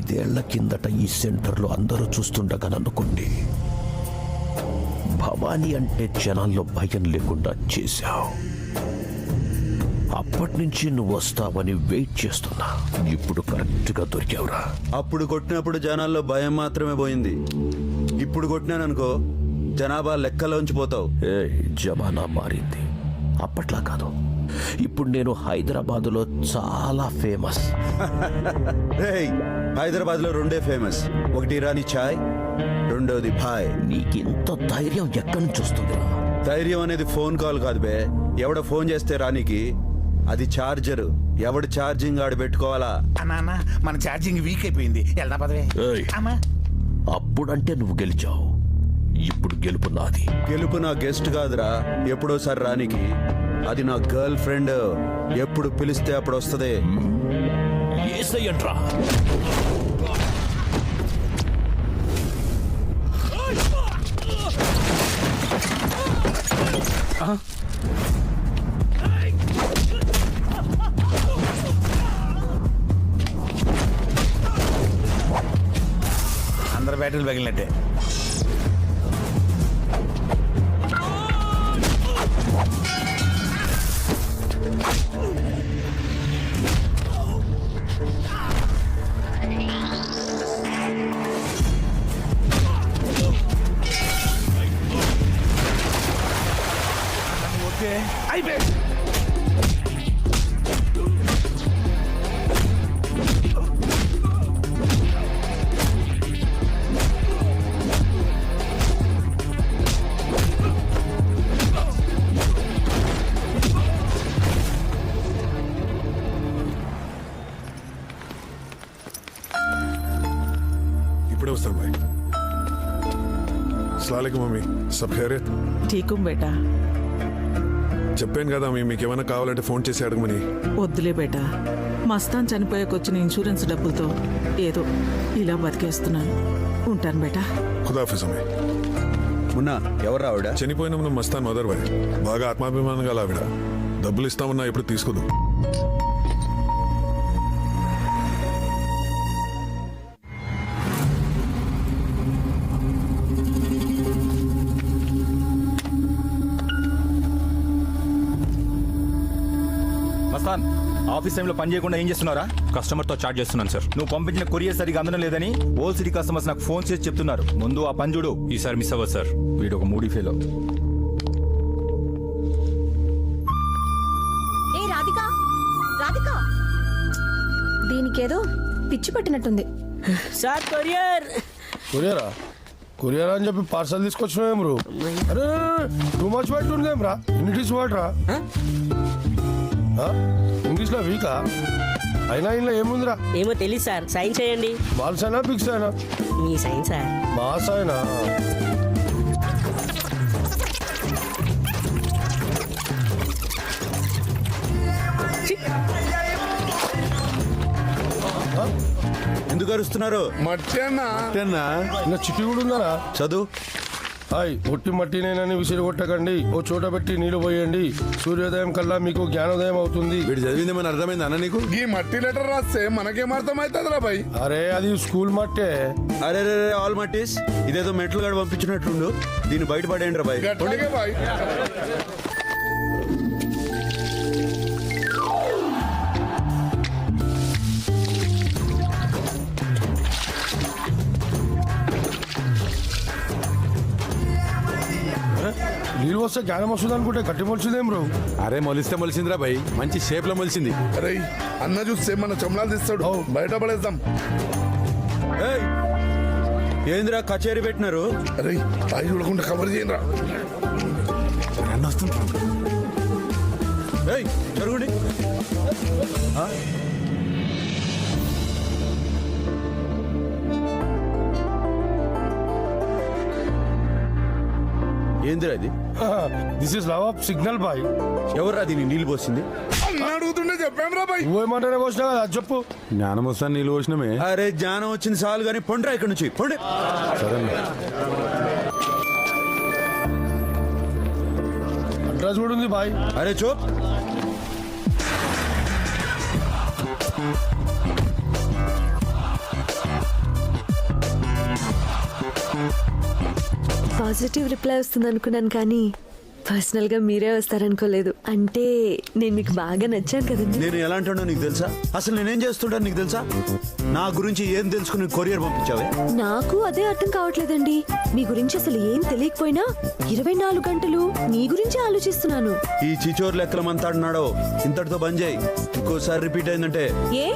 5 ఏళ్ల కిందట ఈ సెంటర్లో అందరూ చూస్తుండగాననుకోండి, భవానీ అంటే జనాల్లో భయం లేకుండా చేశావు. అప్పటి నుంచి నువ్వు వస్తావని వెయిట్ చేస్తున్నా. ఇప్పుడు కరెక్ట్గా దొరికావురా. అప్పుడు కొట్టినప్పుడు జనాల్లో భయం మాత్రమే పోయింది. ఇప్పుడు కొట్టినాననుకో జనాభా లెక్కలోంచి పోతావు. జమానా మారింది. అప్పట్లా కాదు. ఇప్పుడు నేను హైదరాబాదులో చాలా ఫేమస్. హైదరాబాద్లో 2 ఫేమస్. ఒకటి ఇరానీ చాయ్, రెండోది భాయ్. నీకింత ధైర్యం ఎక్కడి నుంచి వస్తుందిరా? ధైర్యం అనేది ఫోన్ కాల్ కాదు బే. ఎవడ ఫోన్ చేస్తే రానికి అది ఛార్జర్. ఎవడు ఛార్జింగ్ ఆడు పెట్టుకోవాలా. అన్నా మన ఛార్జింగ్ వీక్ అయిపోయింది. వెళ్దా పదవే. అప్పుడంటే నువ్వు గెలిచావు. ఇప్పుడు గెలుపు నాది. గెలుపు నా గెస్ట్ కాదురా, ఎప్పుడోసారి రానికి. అది నా గర్ల్ ఫ్రెండ్. ఎప్పుడు పిలిస్తే అప్పుడు వస్తుంది. ఏసయ్యంట్రా. అందరు బ్యాటరీలు పగిలినట్టే. ఓకే అయిపోయి. इपड़े वस्तानु भाई. अस्सलाम वालेकुम मम्मी, सब खैरियत? ठीक हूँ बेटा. చెప్పాను కదా మీకు ఏమైనా కావాలంటే ఫోన్ చేసి అడగమని. వద్దులే బేటా, మస్తాన్ చనిపోయాకొచ్చిన ఇన్సూరెన్స్ డబ్బులతో ఏదో ఇలా బతికేస్తున్నాను. ఉంటాను బేటా. ఖుదాఫిజ్ అమ్మే. మున్నా ఎవరు ఆవిడ? చనిపోయిన మన మస్తాన్ మదర్ భాయ్. బాగా ఆత్మాభిమానం గల ఆవిడ. డబ్బులు ఇస్తామన్నా ఎప్పుడు తీసుకోదు. మస్తాన్, ఆఫీస్ టైంలో పని చేయకుండా ఏం చేస్తున్నారా? కస్టమర్తో చాట్ చేస్తున్నాను సార్. నువ్వు పంపించిన కొరియర్ సరిగా అందడం లేదని ఓల్ సిటీ కస్టమర్స్ నాకు ఫోన్ చేసి చెప్తున్నారు. ముందు ఆ పని చూడు. ఈసారి మిస్ అవ్వదు సార్. వీడు ఒక మూడీ ఫెలో. ఏ రాధిక, రాధిక, దీనికేదో పిచ్చి పట్టినట్టుంది. Sir courier. కొరియరా? కొరియర్ అని చెప్పి పార్సల్ తీసుకొచ్చినావేం బ్రో? అరే టూ మచ్ పెట్టుండేం రా. ఇంగ్లీష్ వర్డ్ రా. ఇంగ్లీష్లో వీకా? అయినా ఇంట్లో ఏముందిరా? ఏమో తెలియదు సార్. సైన్ చేయండి. బాల్స్ అయినా పిక్స్ అయినా? మీ సైన్ సార్. మాస్ అయినా? ఎందుకు అరుస్తున్నారు? మట్టేనా ఇంకా చిట్టి కూడా ఉందరా? చదువు. హాయ్, ఒట్టి మట్టినేనని విసిరి కొట్టకండి. ఓ చోట పెట్టి నీళ్లు పోయండి. సూర్యోదయం కల్లా మీకు జ్ఞానోదయం అవుతుంది. వీడు చదివిందేమని అర్థమైంది అన్న నీకు? ఈ మట్టి లెటర్ రాస్తే మనకేం అర్థమైతుందిరా బాయ్? అరే అది స్కూల్ మట్టే. అరే రే ఆల్ మట్టిస్. ఇదేదో మెట్లు గడ పంపించినట్లుండు. దీన్ని బయటపడేయండి రా బాయ్. నీళ్ళు వస్తే జ్ఞానం వస్తుంది అనుకుంటే గట్టి మొలిచిందేం బ్రో? అరే మొలిస్తే మొలిసిందిరా బాయ్. మంచి షేప్ లో మొలిసింది. అరే అన్న చూస్తే మన చమలాలు తీస్తాడు. బయట పడేద్దాం. ఏందిరా కచేరీ పెట్టినారు? అరే పై చూడకుండా కవర్ చేయండిరా. అన్న వస్తుంది. జరుగుండి. ఏందిరా ఇది? This is love of signal boy. ఎవర్రా దీన్ని నీళ్ళు పోసింది? అడుగుతుండే చెప్పాం రా బాయ్. నువ్వేమంటానే పోసినా కదా, అది చెప్పు. జ్ఞానం వస్తాను నీళ్ళు పోసినమే. అరే జ్ఞానం వచ్చింది చాలు కానీ పొండ్రా ఇక్కడ నుంచి. పొండి. సరే అడ్రస్ కూడా ఉంది బాయ్. అరే చూప్. పాజిటివ్ రిప్లై వస్తుంది అనుకున్నాను కానీ పర్సనల్ గా మీరే వస్తారనుకోలేదు. అంటే నేను మీకు బాగా నచ్చాను కదండి. నేను ఎలాంటానో నీకు తెలుసా? అసలు నేనేం చేస్తుంటాను నీకు తెలుసా? నా గురించి ఏం తెలుసుకుని కొరియర్ పంపించావే? నాకు అదే అర్థం కావట్లేదండి. మీ గురించి అసలు ఏం తెలియకపోయినా 24 గంటలు మీ గురించి ఆలోచిస్తున్నాను. ఈ చిచోర్ లెక్కల మంతాడున్నాడో ఇంతటితో బంద్ చేయి. ఇంకోసారి రిపీట్ అయిందంటే ఏ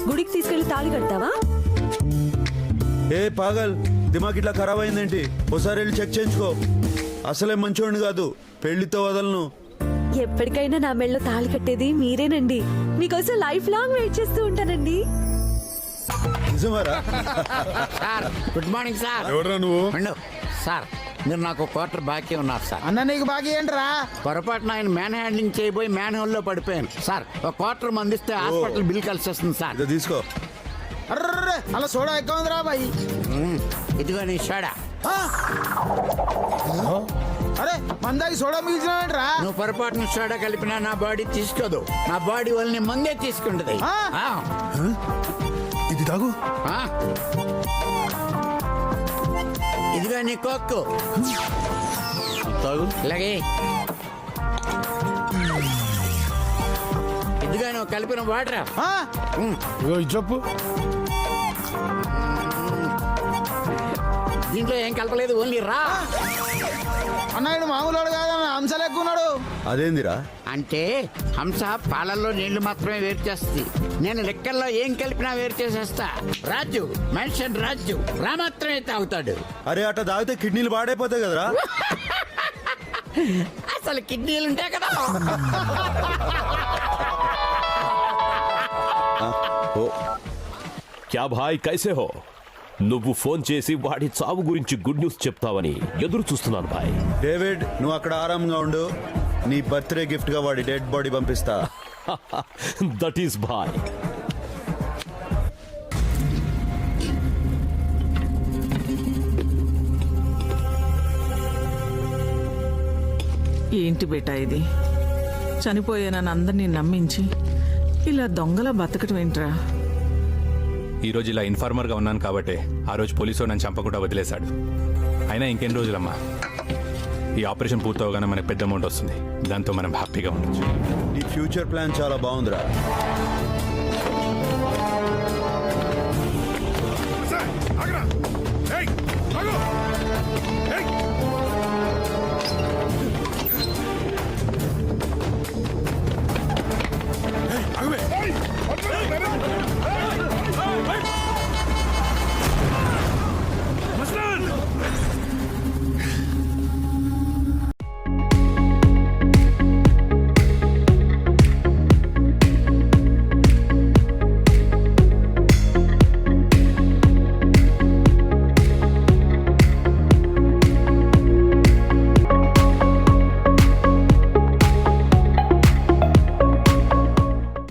గుడికి తీసుకెళ్లి తాళి కడతావా? ఏ పాగల్, దిమాగ్ ఇట్లా ఖరాబ్ అయిందేంటి? ఒకసారి వెళ్ళి చెక్ చేయించుకో. అసలే మంచోడిని కాదు, పెళ్లితో వదలను. ఎప్పటికైనా నా మెళ్ళలో తాళి కట్టేది మీరేనండి. మీకోసం లైఫ్ లాంగ్ వెయిట్ చేస్తూ ఉంటానండి. నిజమారా? Sir good morning sir. ఎవడ్రా నువ్వు? ఉండు. సార్ మీరు నాకు క్వార్టర్ బాకీ ఉన్నారు సార్. అన్న నీకు బాకీ ఏంట్రా? పొరపాటున ఆయన మ్యాన్ హ్యాండింగ్ చేయబోయి మ్యాన్ హోల్ లో పడిపోయాను సార్. ఒక క్వార్టర్ మందిస్తే హాస్పిటల్ బిల్ కలిసి వస్తుంది సార్. ఇదో తీసుకో. అర్రే అలా సోడా ఎక్కువ ఉందిరా బాయ్. ఇదిగో నీ షోడా. అరే మందాకి సోడా మిగిల్చినావేంట్రా? నువ్వు పొరపాటున షోడా కలిపినా నా బాడీ తీసుకోదు. నా బాడీ వాళ్ళని ముందే తీసుకుంటది. ఆ. ఇది తాగు. ఆ. ఇదిగో నీ కోక్కు. ఇలాగే ఇదిగో నువ్వు కలిపిన వాటర్. ఇగో ఇది చెప్పు. దీంట్లో ఏం కలపలేదు, ఓన్లీ రా. అన్న మామూలు కాదన్న, అంశాలు ఎక్కువ ఉన్నాడు. అదేందిరా? అంటే హంస పాలల్లో నీళ్లు మాత్రమే వేరు చేస్తుంది. నేను లెక్కల్లో ఏం కలిపినా వేరు చేసేస్తా. రాజు మెన్షన్ రాజు రా మాత్రమే తాగుతాడు. అరే అట్లా తాగితే కిడ్నీలు పాడైపోతాయి కదరా. అసలు కిడ్నీలు ఉంటాయి కదా. ఓ క్యా భాయ్ కైసే హో? నువ్వు ఫోన్ చేసి వాడి చావు గురించి గుడ్ న్యూస్ చెప్తావని ఎదురు చూస్తున్నాను భాయ్. డేవిడ్, నువ్వు అక్కడ ఆరాంగా ఉండు. నీ బర్త్డే గిఫ్ట్ గా వాడి డెడ్ బాడీ పంపిస్తా. దట్ ఈస్ భాయ్. ఏంటి బేటా ఇది? చనిపోయానని అందరినీ నమ్మించి ఇలా దొంగలా బతకటం ఏంట్రా? ఈ రోజు ఇలా ఇన్ఫార్మర్గా ఉన్నాను కాబట్టి ఆ రోజు పోలీసు నన్ను చంపకుండా వదిలేశాడు. అయినా ఇంకెన్ని రోజులమ్మా, ఈ ఆపరేషన్ పూర్తవగానే మనకు పెద్ద అమౌంట్ వస్తుంది. దాంతో మనం హ్యాపీగా ఉండొచ్చు. నీ ఫ్యూచర్ ప్లాన్ చాలా బాగుందిరా.